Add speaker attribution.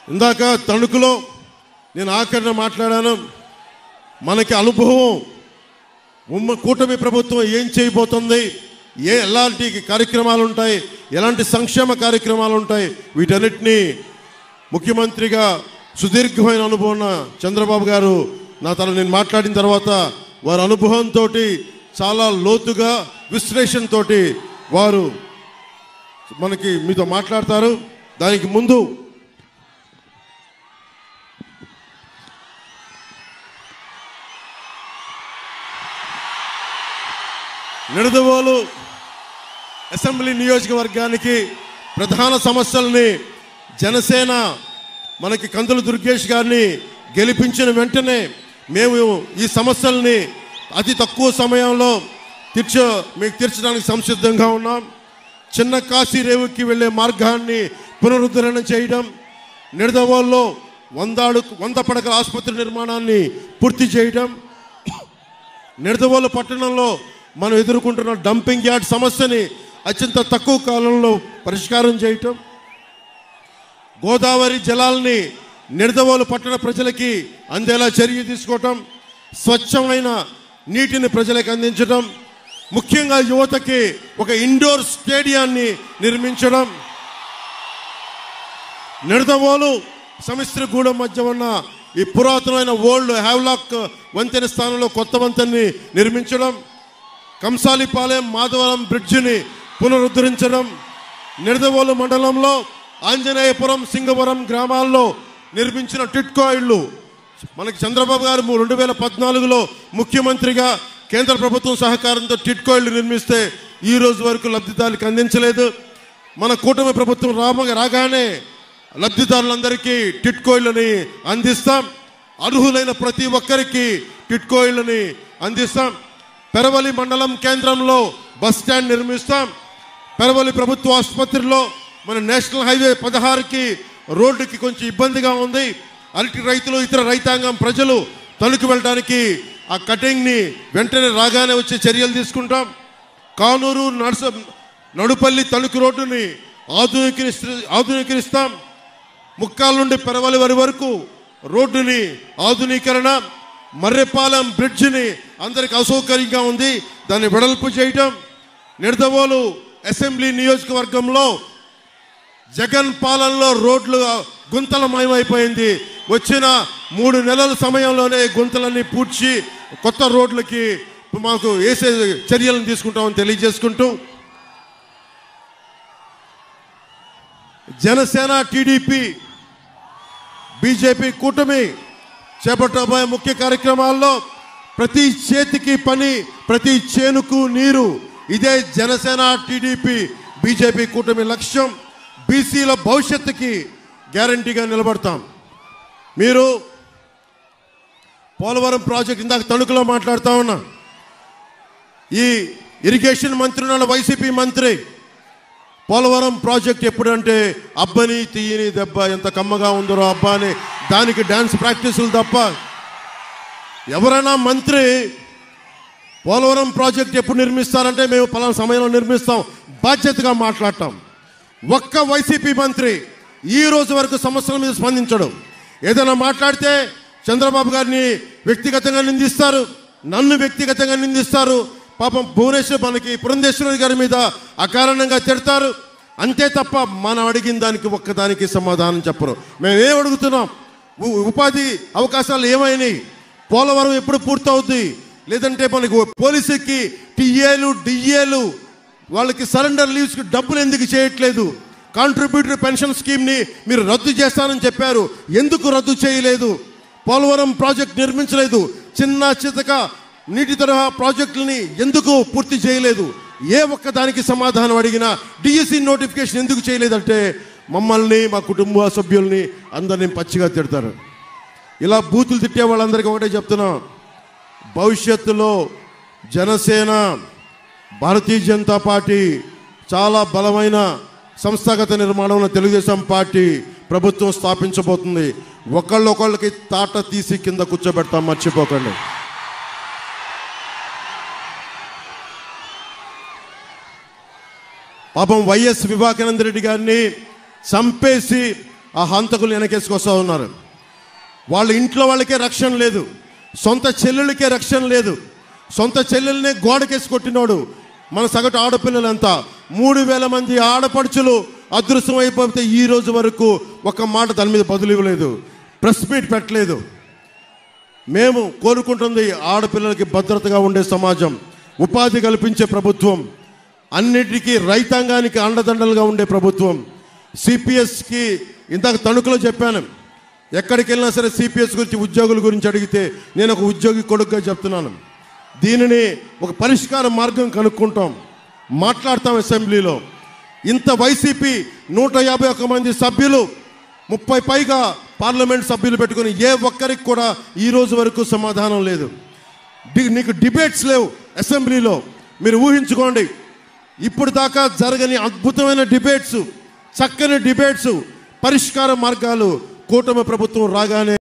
Speaker 1: ఇందాక తణుకులో నేను ఆఖరణ మాట్లాడాను. మనకి అనుభవం కూటమి ప్రభుత్వం ఏం చేయబోతుంది, ఎలాంటి కార్యక్రమాలు ఉంటాయి, ఎలాంటి సంక్షేమ కార్యక్రమాలు ఉంటాయి, వీటన్నిటినీ ముఖ్యమంత్రిగా సుదీర్ఘమైన అనుభవం ఉన్న చంద్రబాబు గారు నేను మాట్లాడిన తర్వాత వారి అనుభవంతో చాలా లోతుగా విశ్లేషణతో వారు మనకి మీతో మాట్లాడతారు. దానికి ముందు నిడదవోలు అసెంబ్లీ నియోజకవర్గానికి ప్రధాన సమస్యల్ని జనసేన మనకి కందుల దుర్గేష్ గారిని గెలిపించిన వెంటనే మేము ఈ సమస్యల్ని అతి తక్కువ సమయంలో మీకు తీర్చడానికి సంసిద్ధంగా ఉన్నాం. చిన్న కాశీ రేవుకి వెళ్ళే మార్గాన్ని పునరుద్ధరణ చేయడం, నిడదవోలులో 100 పడకల ఆసుపత్రి నిర్మాణాన్ని పూర్తి చేయడం, నిడదవోలు పట్టణంలో మనం ఎదుర్కొంటున్న డంపింగ్ యార్డ్ సమస్యని అత్యంత తక్కువ కాలంలో పరిష్కారం చేయటం, గోదావరి జలాల్ని నిడదవోలు పట్టణ ప్రజలకి అందేలా చర్య తీసుకోవటం, స్వచ్ఛమైన నీటిని ప్రజలకు అందించడం, ముఖ్యంగా యువతకి ఒక ఇండోర్ స్టేడియాన్ని నిర్మించడం, నిడదవోలు సమిశ్రగూడెం మధ్య ఉన్న ఈ పురాతనమైన ఓల్డ్ హ్యావ్లాక్ వంతెన స్థానంలో కొత్త వంతెన్ని నిర్మించడం, కంసాలిపాలెం మాధవరం బ్రిడ్జిని పునరుద్ధరించడం, నిడదవోలు మండలంలో ఆంజనేయపురం సింగవరం గ్రామాల్లో నిర్మించిన టిట్కో ఇళ్ళు మనకి చంద్రబాబు గారు 2014లో ముఖ్యమంత్రిగా కేంద్ర ప్రభుత్వం సహకారంతో టిట్కో ఇళ్ళు నిర్మిస్తే ఈ రోజు వరకు లబ్ధిదారులకు అందించలేదు. మన కూటమి ప్రభుత్వం రాగానే లబ్ధిదారులందరికీ టిట్కో ఇళ్ళని అందిస్తాం. అర్హులైన ప్రతి ఒక్కరికి టిట్కో ఇళ్ళని అందిస్తాం. పెరవలి మండలం కేంద్రంలో బస్ స్టాండ్ నిర్మిస్తాం. పెరవలి ప్రభుత్వ ఆసుపత్రిలో మన నేషనల్ హైవే 16కి రోడ్డుకి కొంచెం ఇబ్బందిగా ఉంది. అరటి రైతులు ఇతర రైతాంగం ప్రజలు తణుకు వెళ్ళడానికి ఆ కటింగ్ని వెంటనే రాగానే వచ్చే చర్యలు తీసుకుంటాం. కానూరు నడుపల్లి తణుకు రోడ్డుని ఆధునీకరిస్తాం. ముక్కాల నుండి పెరవలి వరకు రోడ్డుని ఆధునీకరణ, మర్రెపాలెం బ్రిడ్జిని అందరికి అసౌకర్యంగా ఉంది, దాన్ని వెడల్పు చేయటం, నిడదవోలు అసెంబ్లీ నియోజకవర్గంలో జగన్ పాలనలో రోడ్లు గుంతలమయమైపోయింది. వచ్చిన 3 నెలల సమయంలోనే గుంతలన్నీ పూడ్చి కొత్త రోడ్లకి మాకు వేసే చర్యలను తీసుకుంటామని తెలియజేసుకుంటూ, జనసేన టీడీపీ బీజేపీ కూటమి చేపట్టబోయే ముఖ్య కార్యక్రమాల్లో ప్రతి చేతికి పని, ప్రతి చేనుకు నీరు, ఇదే జనసేన టీడీపీ బీజేపీ కూటమి లక్ష్యం. బీసీల భవిష్యత్తుకి గ్యారంటీగా నిలబడతాం. మీరు పోలవరం ప్రాజెక్ట్ ఇందాక తణుకులో మాట్లాడుతూ ఉన్నా, ఈ ఇరిగేషన్ మంత్రి ఉన్న వైసీపీ మంత్రి పోలవరం ప్రాజెక్ట్ ఎప్పుడంటే అబ్బని తీయని దెబ్బ ఎంత కమ్మగా ఉందో అబ్బా అని దానికి డ్యాన్స్ ప్రాక్టీసులు తప్ప ఎవరైనా మంత్రి పోలవరం ప్రాజెక్ట్ ఎప్పుడు నిర్మిస్తారంటే మేము పలానా సమయంలో నిర్మిస్తాం బాధ్యతగా మాట్లాడటం. ఒక్క వైసీపీ మంత్రి ఈ రోజు వరకు సమస్యల మీద స్పందించడం. ఏదైనా మాట్లాడితే చంద్రబాబు గారిని వ్యక్తిగతంగా నిందిస్తారు, నన్ను వ్యక్తిగతంగా నిందిస్తారు. పాపం మనకి పురంధేశ్వరి గారి మీద అకారణంగా తిడతారు. అంతే తప్ప మనం అడిగిన దానికి ఒక్కదానికి సమాధానం చెప్పరు. మేమేం అడుగుతున్నాం? ఉపాధి అవకాశాలు ఏమైనాయి? పోలవరం ఎప్పుడు పూర్తవుద్ది? లేదంటే మనకు పోలీసుకి టీఏలు డిఏలు వాళ్ళకి సరెండర్ లీవ్స్కి డబ్బులు ఎందుకు చేయట్లేదు? కాంట్రిబ్యూటరీ పెన్షన్ స్కీమ్ని మీరు రద్దు చేస్తానని చెప్పారు, ఎందుకు రద్దు చేయలేదు? పోలవరం ప్రాజెక్ట్ నిర్మించలేదు. చిన్న చితక నీటి తరహా ప్రాజెక్టులని ఎందుకు పూర్తి చేయలేదు? ఏ ఒక్క దానికి సమాధానం అడిగినా డిఎస్సి నోటిఫికేషన్ ఎందుకు చేయలేదంటే మమ్మల్ని, మా కుటుంబ సభ్యుల్ని అందరినీ పచ్చిగా తిడతారు. ఇలా బూతులు తిట్టే వాళ్ళందరికీ ఒకటే చెప్తున్నాం, భవిష్యత్తులో జనసేన, భారతీయ జనతా పార్టీ చాలా బలమైన సంస్థాగత నిర్మాణంలో తెలుగుదేశం పార్టీ ప్రభుత్వం స్థాపించబోతుంది. ఒకళ్ళొకళ్ళకి తాట తీసి కింద కూర్చోబెడతాం, మర్చిపోకండి. పాపం వైఎస్ వివేకానంద రెడ్డి గారిని చంపేసి ఆ హంతకులు వెనకేసుకొస్తా ఉన్నారు. వాళ్ళ ఇంట్లో వాళ్ళకే రక్షణ లేదు, సొంత చెల్లెళ్ళకే రక్షణ లేదు. సొంత చెల్లెల్నే గోడకేసి కొట్టినోడు మన సగటు ఆడపిల్లలంతా 3,000 మంది ఆడపడుచులు అదృశ్యం అయిపోతే ఈ రోజు వరకు ఒక మాట దాని మీద బదులు ఇవ్వలేదు, ప్రెస్ మీట్ పెట్టలేదు. మేము కోరుకుంటుంది ఆడపిల్లలకి భద్రతగా ఉండే సమాజం, ఉపాధి కల్పించే ప్రభుత్వం, అన్నిటికీ రైతాంగానికి అండదండలుగా ఉండే ప్రభుత్వం. సిపిఎస్కి ఇందాక తణుకులో చెప్పాను, ఎక్కడికి వెళ్ళినా సరే సిపిఎస్ గురించి ఉద్యోగుల గురించి అడిగితే నేను ఒక ఉద్యోగి కొడుకుగా చెప్తున్నాను. దీనిని ఒక పరిష్కార మార్గం కనుక్కుంటాం, మాట్లాడతాం అసెంబ్లీలో. ఇంత వైసీపీ 151 మంది సభ్యులు 30 పైగా పార్లమెంట్ సభ్యులు పెట్టుకుని ఏ ఒక్కరికి కూడా ఈ రోజు వరకు సమాధానం లేదు. నీకు డిబేట్స్ లేవు అసెంబ్లీలో. మీరు ఊహించుకోండి, ఇప్పుడు దాకా జరగని అద్భుతమైన డిబేట్స్, చక్కని డిబేట్స్, పరిష్కార మార్గాలు కూటమి ప్రభుత్వం రాగానే